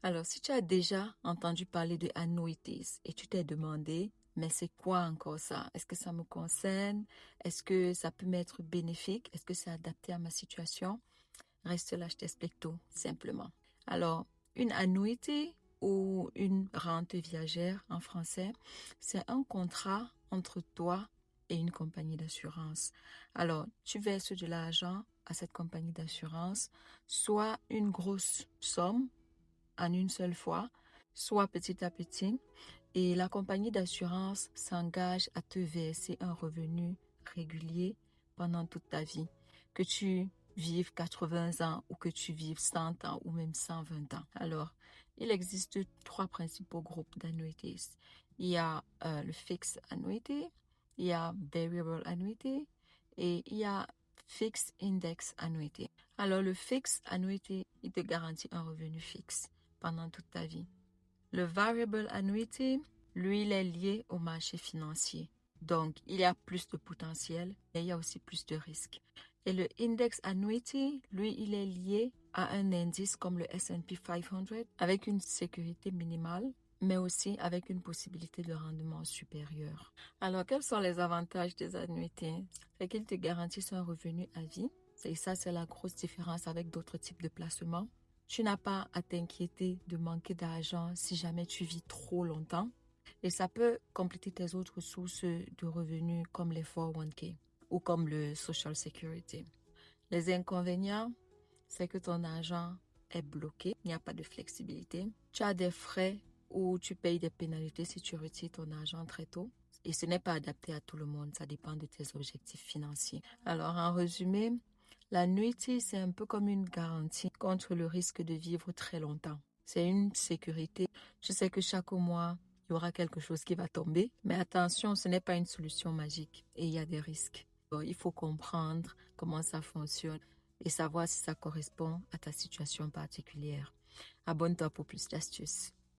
Alors, si tu as déjà entendu parler de annuities et tu t'es demandé, mais c'est quoi encore ça? Est-ce que ça me concerne? Est-ce que ça peut m'être bénéfique? Est-ce que c'est adapté à ma situation? Reste là, je t'explique tout simplement. Alors, une annuity ou une rente viagère en français, c'est un contrat entre toi et une compagnie d'assurance. Alors, tu verses de l'argent à cette compagnie d'assurance, soit une grosse somme en une seule fois, soit petit à petit, et la compagnie d'assurance s'engage à te verser un revenu régulier pendant toute ta vie, que tu vives 80 ans ou que tu vives 100 ans ou même 120 ans. Alors, il existe trois principaux groupes d'annuities. Il y a le fixed annuity, il y a variable annuity et il y a fixed index annuity. Alors, le fixed annuity, il te garantit un revenu fixe pendant toute ta vie. Le variable annuity, lui, il est lié au marché financier. Donc, il y a plus de potentiel, mais il y a aussi plus de risques. Et le index annuity, lui, il est lié à un indice comme le S&P 500 avec une sécurité minimale, mais aussi avec une possibilité de rendement supérieur. Alors, quels sont les avantages des annuités? C'est qu'ils te garantissent un revenu à vie. Et ça, c'est la grosse différence avec d'autres types de placements. Tu n'as pas à t'inquiéter de manquer d'argent si jamais tu vis trop longtemps. Et ça peut compléter tes autres sources de revenus comme les 401k ou comme le Social Security. Les inconvénients, c'est que ton argent est bloqué. Il n'y a pas de flexibilité. Tu as des frais ou tu payes des pénalités si tu retires ton argent très tôt. Et ce n'est pas adapté à tout le monde. Ça dépend de tes objectifs financiers. Alors, en résumé, l'annuity, c'est un peu comme une garantie contre le risque de vivre très longtemps. C'est une sécurité. Je sais que chaque mois, il y aura quelque chose qui va tomber, mais attention, ce n'est pas une solution magique et il y a des risques. Bon, il faut comprendre comment ça fonctionne et savoir si ça correspond à ta situation particulière. Abonne-toi pour plus d'astuces.